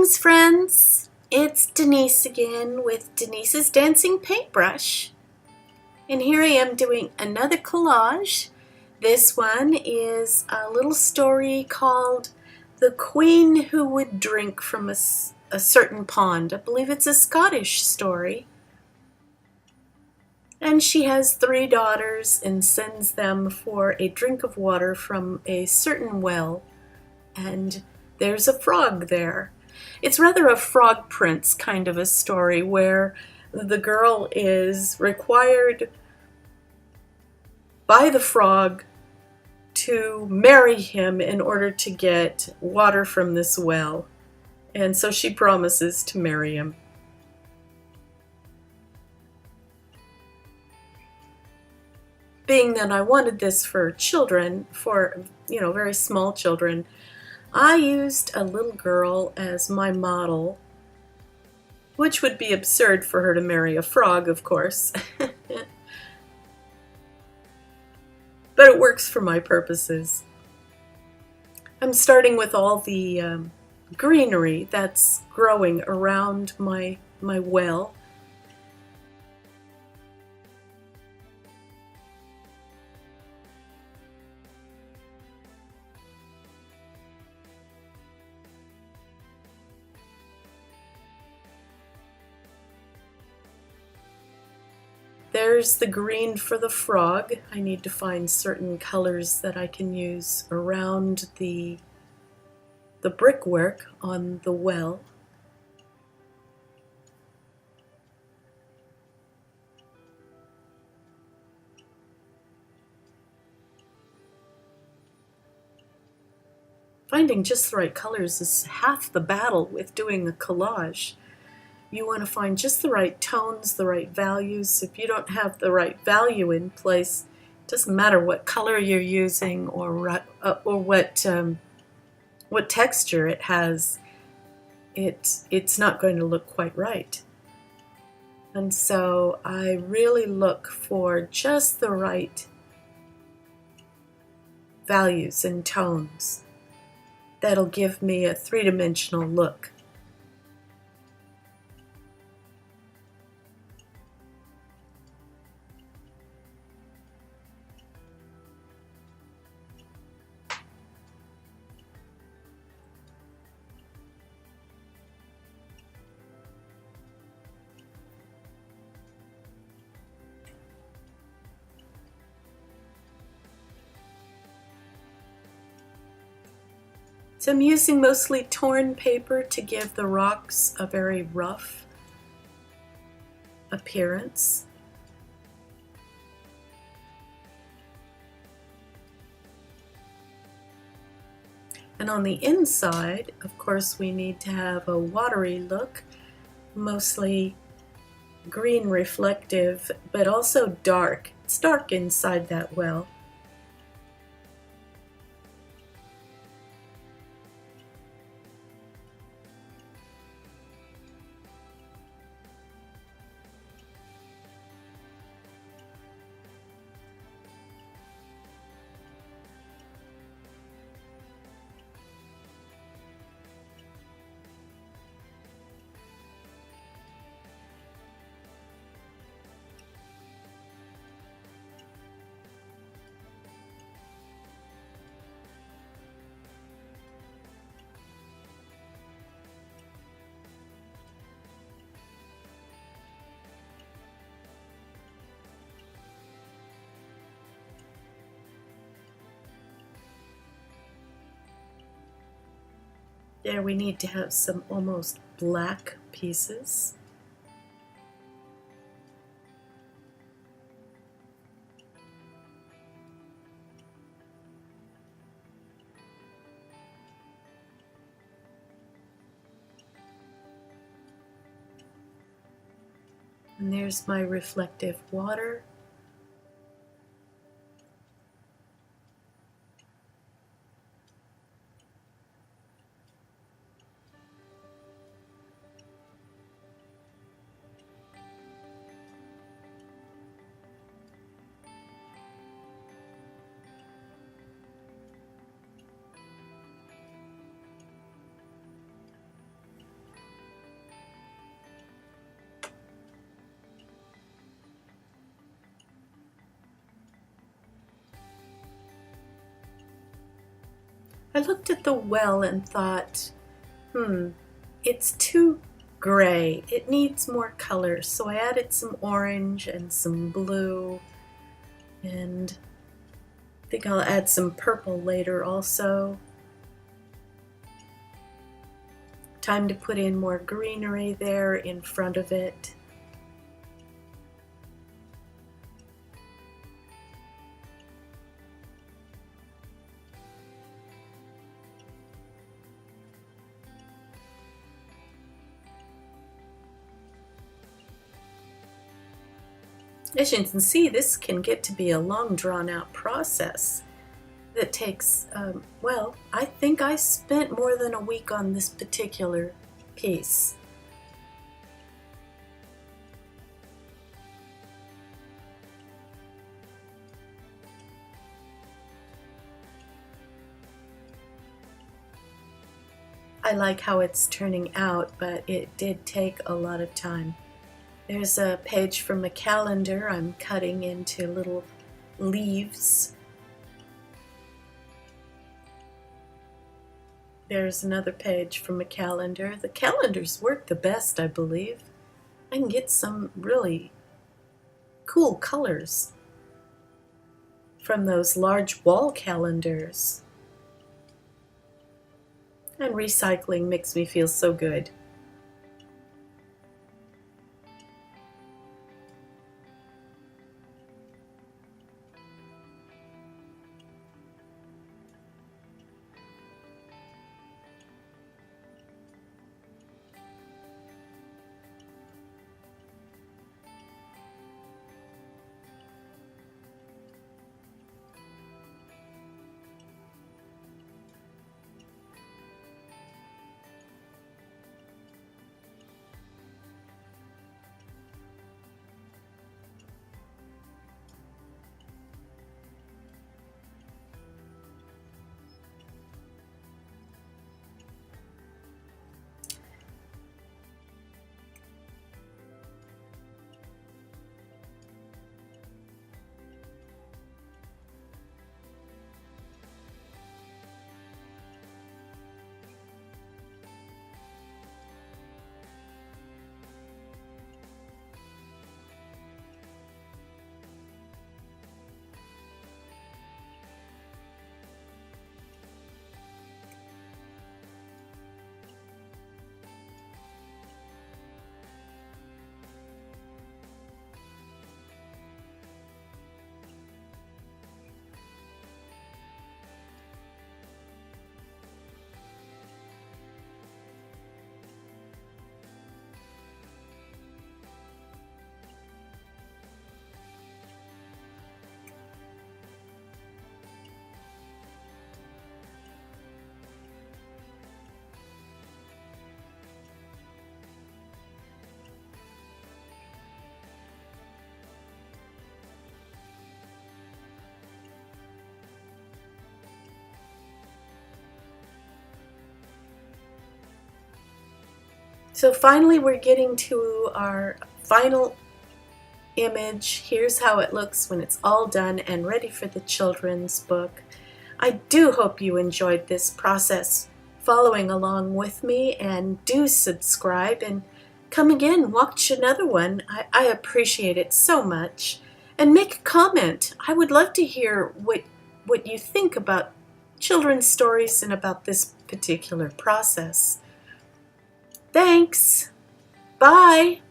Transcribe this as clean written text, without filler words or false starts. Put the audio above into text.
Greetings, friends. It's Denise again with Denise's Dancing Paintbrush. And here I am doing another collage. This one is a little story called The Queen Who Would Drink from a Certain Pond. I believe it's a Scottish story. And she has 3 daughters and sends them for a drink of water from a certain well. And there's a frog there. It's rather a Frog Prince kind of a story where the girl is required by the frog to marry him in order to get water from this well. And so she promises to marry him. Being that I wanted this for children, for, very small children, I used a little girl as my model, which would be absurd for her to marry a frog, of course. But it works for my purposes. I'm starting with all the greenery that's growing around my well. There's the green for the frog. I need to find certain colors that I can use around the brickwork on the well. Finding just the right colors is half the battle with doing a collage. You want to find just the right tones, the right values. If you don't have the right value in place, it doesn't matter what color you're using or what texture it has. It's not going to look quite right. And so I really look for just the right values and tones that'll give me a three-dimensional look. So I'm using mostly torn paper to give the rocks a very rough appearance. And on the inside, of course, we need to have a watery look, mostly green reflective, but also dark. It's dark inside that well. There we need to have some almost black pieces. And there's my reflective water. I looked at the well and thought, it's too gray. It needs more color. So I added some orange and some blue, and I think I'll add some purple later also. Time to put in more greenery there in front of it. As you can see, this can get to be a long drawn-out process that takes, well, I think I spent more than a week on this particular piece. I like how it's turning out, but it did take a lot of time. There's a page from a calendar I'm cutting into little leaves. There's another page from a calendar. The calendars work the best, I believe. I can get some really cool colors from those large wall calendars. And recycling makes me feel so good. So finally we're getting to our final image. Here's how it looks when it's all done and ready for the children's book. I do hope you enjoyed this process following along with me, and do subscribe and come again, watch another one. I appreciate it so much. And make a comment. I would love to hear what you think about children's stories and about this particular process. Thanks. Bye.